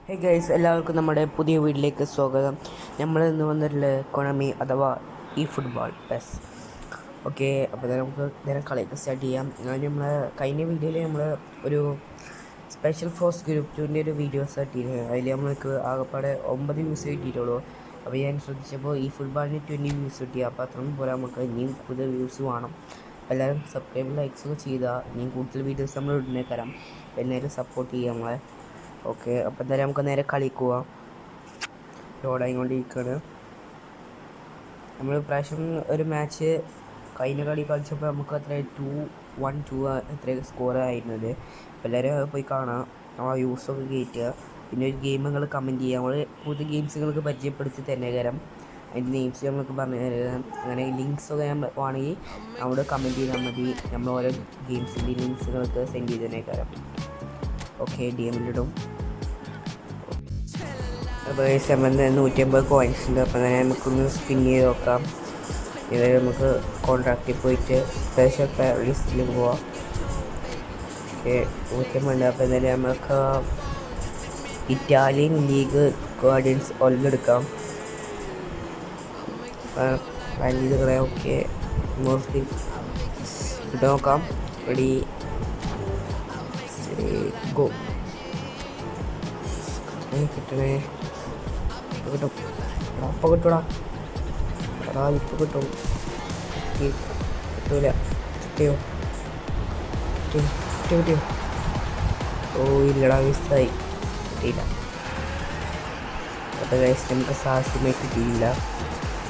Hey guys, എല്ലാവർക്കും നമ്മുടെ പുതിയ വീട്ടിലേക്ക് സ്വാഗതം. നമ്മൾ ഇന്ന് വന്നിട്ടുള്ള കൊണമി അഥവാ ഈ ഫുട്ബോൾ പെസ്. ഓക്കെ, അപ്പോൾ നമുക്ക് നേരെ കളിയൊക്കെ സ്റ്റാർട്ട് ചെയ്യാം. നമ്മൾ കഴിഞ്ഞ വീഡിയോയിൽ നമ്മൾ ഒരു സ്പെഷ്യൽ ഫോഴ്സ് ഗ്രൂപ്പ് 2ൻ്റെ ഒരു വീഡിയോ സ്റ്റാർട്ട് ചെയ്തത്. അതിൽ നമ്മൾക്ക് ആകെപ്പാടെ 9 വ്യൂസ് കിട്ടിയിട്ടുള്ളൂ. അപ്പോൾ ഞാൻ ശ്രദ്ധിച്ചപ്പോൾ ഈ ഫുട്ബോളിന് 20 വ്യൂസ് കിട്ടി. അപ്പോൾ അത്രയും പോലെ നമുക്ക് ഇനിയും കൂടുതൽ വ്യൂസ് വേണം. എല്ലാവരും സബ്സ്ക്രൈബ് ലൈക്സൊക്കെ ചെയ്താൽ ഇനിയും കൂടുതൽ വീഡിയോസ് നമ്മൾ ഉടനെ തരാം. എല്ലാവരും സപ്പോർട്ട് ചെയ്യാം നമ്മളെ. ഓക്കെ, അപ്പം എന്തായാലും നമുക്ക് നേരെ കളിക്കുക. ലോഡായിക്കൊണ്ടിരിക്കുകയാണ്. നമ്മൾ പ്രാവശ്യം ഒരു മാച്ച് കഴിഞ്ഞ കളി കളിച്ചപ്പോൾ നമുക്ക് അത്ര 2-1-2 എത്ര സ്കോർ ആയിരുന്നത്. അപ്പോൾ എല്ലാവരും പോയി കാണാം, ആ യൂസൊക്കെ കയറ്റുക. പിന്നെ ഒരു ഗെയിം നിങ്ങൾ കമൻറ്റ് ചെയ്യുക. നമ്മൾ പുതിയ ഗെയിംസുകൾക്ക് പരിചയപ്പെടുത്തി തന്നെ തരാം. അതിൻ്റെ നെയിംസ് നമ്മൾക്ക് പറഞ്ഞു തരാം. അങ്ങനെ ലിങ്ക്സൊക്കെ വേണമെങ്കിൽ അവിടെ കമൻറ്റ് ചെയ്താൽ മതി. നമ്മൾ ഓരോ ഗെയിംസിൻ്റെ ലിങ്ക്സുകൾക്ക് സെൻഡ് ചെയ്ത് തന്നെ തരാം. ഓക്കെ, DMലിടും. അപ്പോൾ 150 കോയിൻസ് ഉണ്ട്. അപ്പോൾ തന്നെ നമുക്കൊന്ന് സ്പിൻ ചെയ്ത് നോക്കാം. ഇത് നമുക്ക് കോൺട്രാക്റ്റിൽ പോയിട്ട് സ്പെഷ്യൽ ലിസ്റ്റിൽ പോവാം. ഓക്കെ, 150. അപ്പോൾ എന്തായാലും നമുക്ക് ഇറ്റാലിയൻ ലീഗ് ഗാർഡിയൻസ് ഒല്ലെടുക്കാം. വലിയതുകളെ ഓക്കെ മോർഫിൻ ഇട്ട് നോക്കാം. Ready go. കിട്ടണേ, കിട്ടും. അപ്പം കിട്ടൂടാ, ഇപ്പം കിട്ടും. കിട്ടൂല. കിട്ടിയോ? കിട്ടിയോ? ഓ ഇല്ലടാ, മിസ്സായി. കിട്ടിയില്ല. അപ്പോൾ നമുക്ക് സാഹസ്യമായി കിട്ടിയില്ല.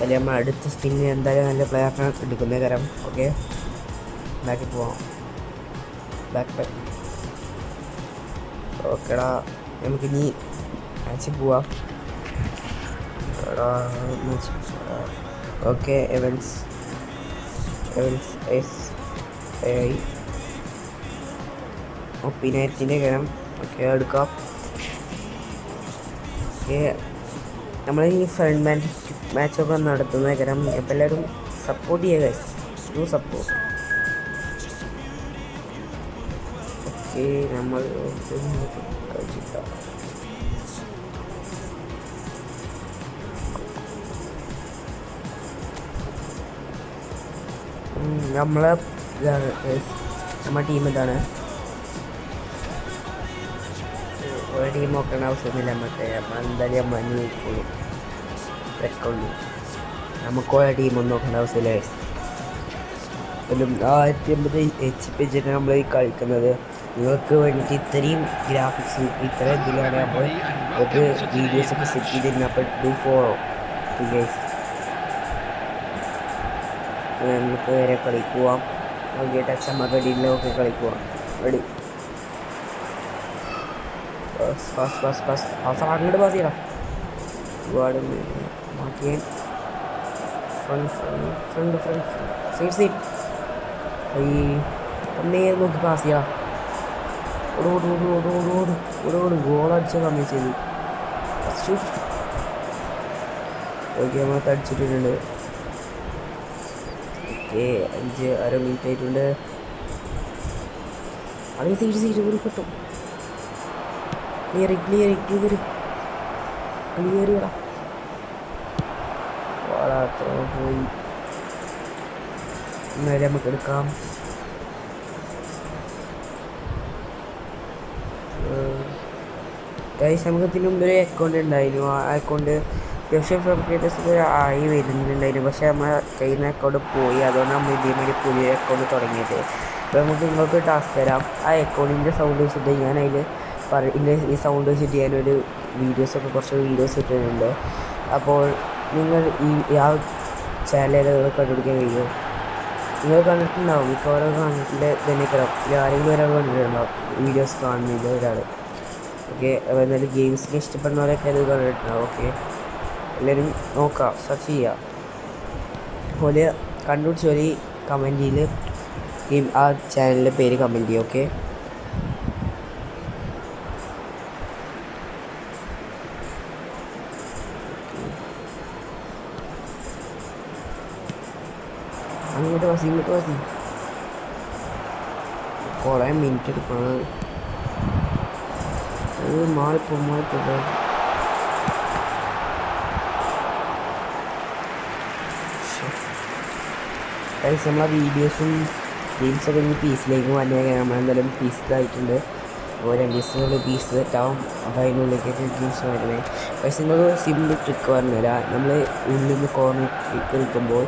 അതിൽ നമ്മൾ അടുത്ത സ്പിന്നിന് എന്തായാലും നല്ല പ്ലെയറിനെ എടുക്കുന്ന തരം. ഓക്കെ, ബാക്കിൽ പോവാം. ബാക്ക് ഓക്കെടാ, നമുക്കിനി മാച്ച് പോവാം. ഓക്കെ, എവൻസ് ഒപ്പിനായിരത്തിൻ്റെ കരം. ഓക്കെ, എടുക്കാം. ഓക്കെ, നമ്മൾ ഈ ഫ്രണ്ട് മാച്ചൊക്കെ നടത്തുന്ന കരം. അപ്പോൾ എല്ലാവരും സപ്പോർട്ട് ചെയ്യുക, ടു സപ്പോർട്ട്. ഓക്കെ, നമ്മൾ കളിച്ചിട്ടാ. നമ്മളെ ടീം ഇതാണ്. ഒരു ടീം നോക്കേണ്ട ആവശ്യമൊന്നുമില്ല. നമ്മളെന്തായാലും നമ്മൾ ജയിക്കുള്ളൂ. വെക്കുള്ളൂ. നമുക്ക് ഓരോ ടീമൊന്നും നോക്കേണ്ട ആവശ്യമില്ല. ഒരു 1050 HP വെച്ചിട്ട് നമ്മൾ ഈ കളിക്കുന്നത്. നിങ്ങൾക്ക് വേണ്ടിയിട്ട് ഇത്രയും ഗ്രാഫിക്സ് ഇത്ര ഇതിലാണ് നമ്മൾ ഒരു വീഡിയോസൊക്കെ സെറ്റ് ചെയ്തിരുന്നത്. അപ്പോൾ ഡു ഫോളോ ഗൈസ്. നമുക്ക് വരെ കളിക്കുവാം. ഓക്കെ, ടച്ച് റെഡിയിലൊക്കെ കളിക്കുവാം. റെഡി, അങ്ങോട്ട് പാസ് ചെയ്യണം. ഒരുപാട് മാറ്റിയാൻ ഫ്രണ്ട് സൈഡ് ഒന്നേ നോക്കി പാസ് ചെയ്യാം. ഓട് ഗോളടിച്ച കമ്മി ചെയ്തു. ഓക്കെ, നമ്മൾ തടിച്ചിട്ടുണ്ട്. ഓക്കെ, 5-6 മിനിറ്റ് ആയിട്ടുണ്ട്. അത് സീറ്റ് കൂടി കിട്ടും. ക്ലിയർ ചെയ്യടാ. അത്ര പോയി. എന്നാലും നമുക്ക് എടുക്കാം. നമുക്ക് ഇതിന് മുമ്പ് ഒരു അക്കൗണ്ട് ഉണ്ടായിരുന്നു. ആ അക്കൗണ്ട് അത്യാവശ്യം സബ്സ്ക്രൈബേഴ്സ് ആയി വരുന്നുണ്ടായിരുന്നു. പക്ഷേ നമ്മൾ കയ്യിൽ നിന്ന് അക്കൗണ്ട് പോയി. അതുകൊണ്ട് നമ്മൾ ഇതേമാതിരി പുതിയ അക്കൗണ്ട് തുടങ്ങിയത്. അപ്പോൾ നമുക്ക് നിങ്ങൾക്ക് ടാസ്ക് തരാം. ആ അക്കൗണ്ടിൻ്റെ സൗണ്ട് വെച്ചിട്ട് ഞാൻ അതിൽ ഈ സൗണ്ട് വെച്ചിട്ട് ഞാനൊരു കുറച്ച് വീഡിയോസ് ഇട്ടിട്ടുണ്ട്. അപ്പോൾ നിങ്ങൾ ആ ചാനൽ കണ്ടുപിടിക്കാൻ കഴിയുമോ? നിങ്ങൾ കണ്ടിട്ടുണ്ടാവും, മിക്കവാറും കണ്ടിട്ട് തന്നെ ആരെങ്കിലും ഒരാൾ കണ്ടിട്ടുണ്ടാവും വീഡിയോസ് കാണുന്നില്ല ഒരാൾ. ഓക്കെ, അപ്പോൾ എന്നാലും ഗെയിംസിന് ഇഷ്ടപ്പെടുന്നവരൊക്കെ അത് കണ്ടിട്ടുണ്ടാവും. ഓക്കെ, എല്ലാവരും നോക്കാം, സെർച്ച് ചെയ്യുക. അതുപോലെ കണ്ടുപിടിച്ച് ഒരു കമൻറ്റിൽ ആ ചാനലിൻ്റെ പേര് കമൻറ്റ് ചെയ്യുക. ഓക്കെ, അങ്ങോട്ട് മതി. കുറേ മിനിറ്റ് എടുക്കണം. മാറിപ്പോ നമ്മളെ വീഡിയോസും റീൽസൊക്കെ ഇനി പീസിലേക്ക് വന്നേക്കാൻ നമ്മളെന്തായാലും പീസ് ഇതായിട്ടുണ്ട്. അപ്പോൾ 2 ദിവസത്തിനുള്ളിൽ പീസ് സെറ്റാവും. അപ്പോൾ അതിനുള്ളിലേക്ക് ഗെയിംസ് വരുന്നത്. പക്ഷേ നിങ്ങൾ സിമ്പിൾ ട്രിക്ക് പറഞ്ഞുതരാം. നമ്മൾ ഉള്ളിൽ നിന്ന് കോർണർ നിൽക്കുമ്പോൾ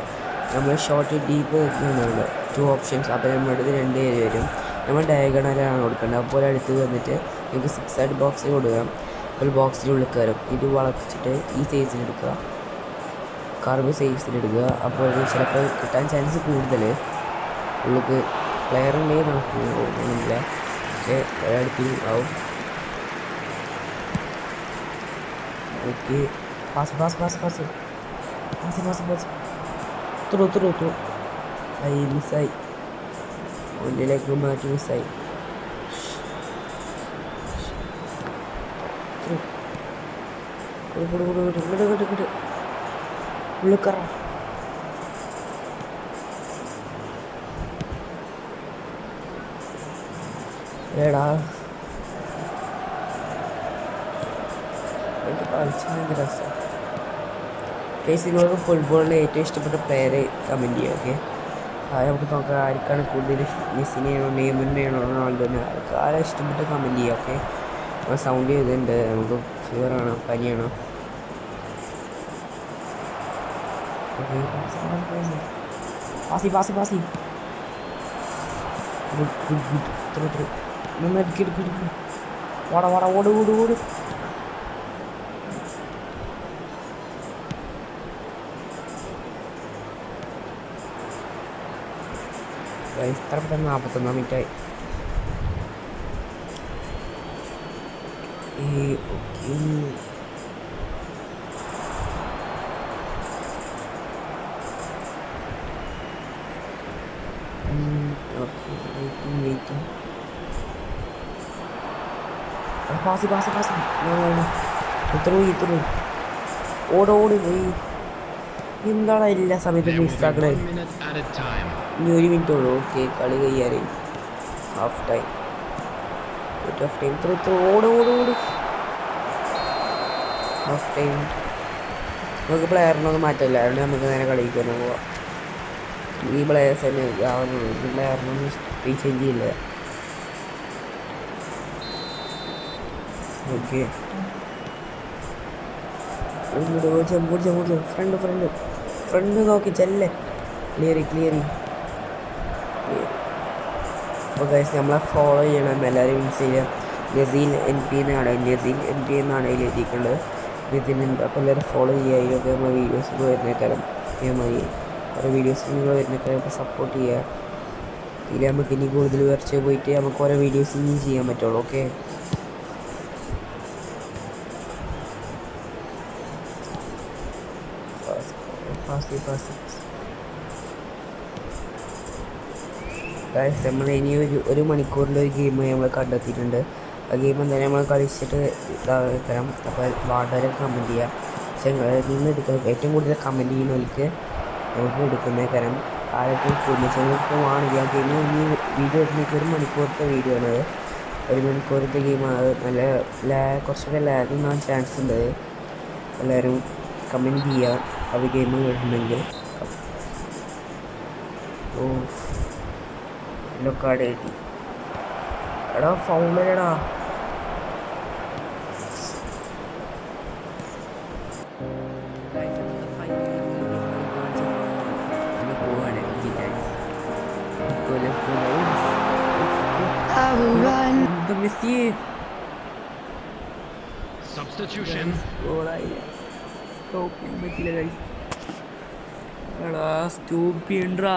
നമ്മൾ ഷോർട്ട് ഡീപ്പ് നിൽക്കുന്നുണ്ട് 2 ഓപ്ഷൻസ്. അപ്പോൾ നമ്മുടെ അടുത്ത് 2 പേര് വരും. നമ്മൾ ഡയഗണലാണ് കൊടുക്കേണ്ടത്. അപ്പോൾ അടുത്ത് വന്നിട്ട് നിങ്ങൾക്ക് 6 സൈഡ് ബോക്സിൽ കൊടുക്കാം. അപ്പോൾ ബോക്സിനുള്ളിൽ കയറും. ഇത് വളച്ചിട്ട് ഈ സൈസിലെടുക്കുക, കർവ് സൈസിലെടുക്കുക. അപ്പോൾ ചിലപ്പോൾ കിട്ടാൻ ചാൻസ് കൂടുതൽ. ഉള്ളിൽ പ്ലെയർ ഉണ്ടെങ്കിൽ നമുക്ക് തോന്നുന്നില്ല, പക്ഷേ ഒരടുത്ത് ആവും. ഓക്കെ, പാസ് ത്രൂ ഐ മിസ്സായി. ഉള്ളിലേക്ക് മാറ്റി മിസ്സായി. ഉള്ളിൽ കയറാം. എടാ എനിക്ക് കളിച്ചാൽ ഭയങ്കര രസം. കേസ് നിങ്ങൾക്ക് ഫുട്ബോളിലെ ഏറ്റവും ഇഷ്ടപ്പെട്ട പ്ലെയർ കമൻറ്റ് ചെയ്യുക. ഓക്കെ, നമുക്ക് നോക്കാം ആർക്കാണ് കൂടുതൽ മെസ്സിനെയാണോ നെയ്മറിനെയാണോ റൊണാൾഡോനെ, ആരാ ഇഷ്ടപ്പെട്ട് കമൻറ്റ് ചെയ്യുക. ഓക്കെ, നമ്മൾ സൗണ്ട് ചെയ്തിട്ടുണ്ട്. നമുക്ക് ഫീവറാണോ പനിയാണോ? പാസി ഗുഡ് നന്നായിട്ട് വാടാ ഓട്. ഇത്ര പെട്ടെന്ന് 41 മിനിറ്റായി. പാസി ഇത്രൂ ഓട് പോയി. എന്താണ് എല്ലാ സമയത്തും മിസ്സാക്കണേ? ഇനി 1 മിനിറ്റ് ഉള്ളൂ. ഓക്കെ, കളി കഴിയാറായി. ഹാഫ് ടൈം ഓട്. Half time. നമുക്ക് പ്ലെയറിനൊന്നും മാറ്റമില്ല, അതുകൊണ്ട് നമുക്ക് നേരെ കളിക്കാൻ പോവാം. ഈ പ്ലെയേഴ്സ് തന്നെ ആവുന്നുള്ളൂ. ഈ പ്ലെയറിനൊന്നും റീചേഞ്ച് ചെയ്യില്ല. ഓക്കെ, ഫ്രണ്ട് നോക്കി ചെല്ലേ. ക്ലിയർ. അപ്പോൾ ഗൈസ് നമ്മളെ ഫോളോ ചെയ്യണം. എല്ലാവരും ഇൻസ്റ്റയിൽ നസീൽ NP എന്നാണ് അതിൽ എഴുതിയിട്ടുള്ളത്. നസീലുണ്ട്. അപ്പോൾ എല്ലാവരും ഫോളോ ചെയ്യുക. അതിലൊക്കെ നമ്മൾ വീഡിയോസ് വരുന്നേക്കാരം മതി. ഓരോ വീഡിയോസ് നിങ്ങൾ വരുന്നേക്കാരം സപ്പോർട്ട് ചെയ്യുക. ഇതിൽ നമുക്ക് ഇനി കൂടുതൽ വരച്ച് പോയിട്ട് നമുക്ക് ഓരോ വീഡിയോസ് ഇനി ചെയ്യാൻ പറ്റുള്ളൂ. Okay, pass. നമ്മൾ ഇനി ഒരു മണിക്കൂറിൻ്റെ ഒരു ഗെയിം നമ്മൾ കണ്ടെത്തിയിട്ടുണ്ട്. ആ ഗെയിം എന്തായാലും നമ്മൾ കളിച്ചിട്ട് തരാം. അപ്പോൾ വളരെ കമൻറ്റ് ചെയ്യുക. പക്ഷേ നിന്ന് എടുക്കുക. ഏറ്റവും കൂടുതൽ കമൻറ്റ് ചെയ്യുന്നവർക്ക് നമുക്ക് എടുക്കുന്ന കാരണം ആരൊക്കെ കുടുംബങ്ങൾക്ക് ആണെങ്കിൽ ആ ഗെയിം ഇനി വീഡിയോ എടുക്കുന്നേക്ക് 1 മണിക്കൂറത്തെ വീഡിയോ ആണത്. 1 മണിക്കൂറത്തെ ഗെയിമാണ്. നല്ല കുറച്ചൊക്കെ ലാഗ് ഉണ്ടാകാൻ ചാൻസ് ഉണ്ട്. എല്ലാവരും കമൻറ്റ് ചെയ്യുക അത് ഗെയിം വരുന്നുണ്ടെങ്കിൽ. യെല്ലോ കാർഡ് എഴുതി. എടാ ഫൗളടാ. Substitution. സ്റ്റോപ്പ് ചെയ്യണ്ടാ.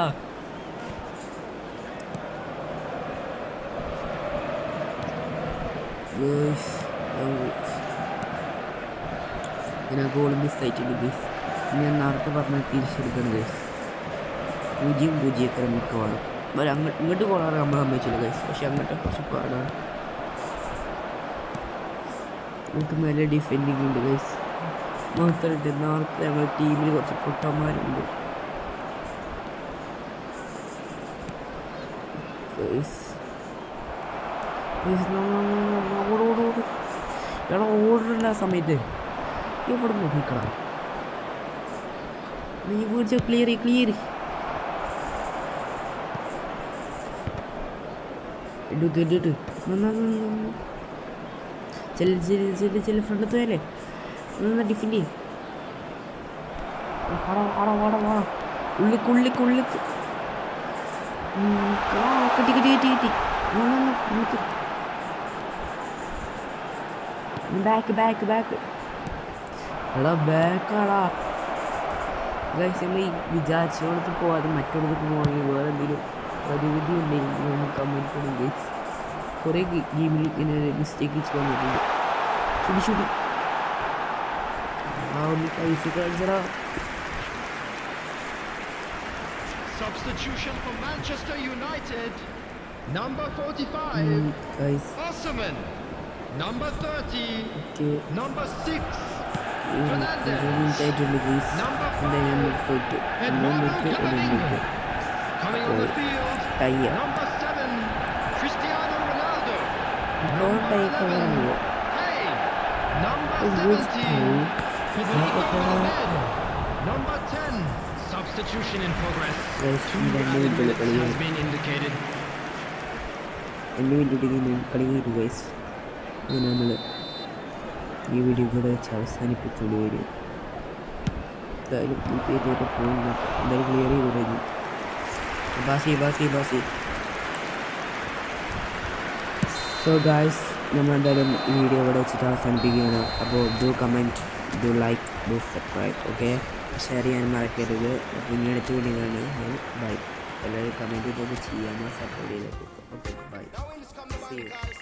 ഞാൻ ഗോൾ മിസ്സായിട്ടുണ്ട് ഗൈസ്. ഞാൻ നേരത്തെ പറഞ്ഞ തിരിച്ചെടുക്കണം ഗൈസ്. 0-0 മിക്കവാറും ഇങ്ങോട്ട് പോകാറ് നമ്മൾ സമ്മതിച്ചില്ല ഗൈസ്. പക്ഷെ അങ്ങോട്ട് കുറച്ച് പാടാണ്. നമുക്ക് നല്ല ഡിഫെൻഡിങ് ഉണ്ട് ഗൈസ്. മാത്രമായിട്ട് നേരത്തെ ഞങ്ങളുടെ ടീമിൽ കുറച്ച് പൊട്ടന്മാരുണ്ട് ഗൈസ്. എടാ ഓടണ്ട ആ സമയത്ത് ഇവിടെ നോക്കിക്കണം നീ വീഴ്ച ക്ലിയർ ഇട്ട് ചെല്ലു ഫ്രണ്ട് തോയല്ലേ ഡിഫെൻഡ് ചെയ്യും വാടാ ഉള്ളിക്ക് കിട്ടി ബാക്ക് എടാ ബാക്കാടാ നമ്മൾ വിചാരിച്ചോടത്ത് പോവാതെ മറ്റൊരിടത്ത് പോകണമെങ്കിൽ വേറെ എന്തെങ്കിലും പ്രതിവിധി ഉണ്ടെങ്കിൽ നമ്മൾ കമൻറ്റ് ചെയ്യണം ഗൈസ് കുറേ ഗെയിമിൽ ഇങ്ങനെ മിസ്റ്റേക്ക് വെച്ച് വന്നിട്ടുണ്ട് ചുടി ആ ഒന്ന് പൈസ കളിച്ചടാ. Substitution for Manchester United. Number 45. Guys. Osman. Number 30. Okay. Number 6. Fernandes. Number 5. Eduardo Camavinga. Coming on the field. Number 7. Cristiano Ronaldo. Number 11. Hey. Number 17. Federico Valverde. Number 10. Substitution in progress. Two added minutes has been indicated. എൻ്റെ video കളിക്കരുത് guys. ഇങ്ങനെ നമ്മൾ ഈ video കൂടെ വെച്ച് അവസാനിപ്പിച്ചുകൊണ്ട് വരും. എന്തായാലും ഈ പേര് പോകുന്നു. എന്തായാലും ക്ലിയർ ചെയ്ത് കഴിഞ്ഞു. ബാസി സോ ഗൈസ് നമ്മളെന്തായാലും ഈ വീഡിയോ ഇവിടെ വെച്ചിട്ട് അവസാനിപ്പിക്കുകയാണ്. അപ്പോൾ do comment, do like, do subscribe. Okay, share ചെയ്യാൻ മറക്കരുത്. പിന്നെ അടുത്ത വീഡിയോ കാണുക. ബൈ. എല്ലാവരും കമൻറ്റ് ചെയ്തൊക്കെ ചെയ്യാൻ സപ്പോർട്ട് ചെയ്തേക്കും. Okay, bye. See you.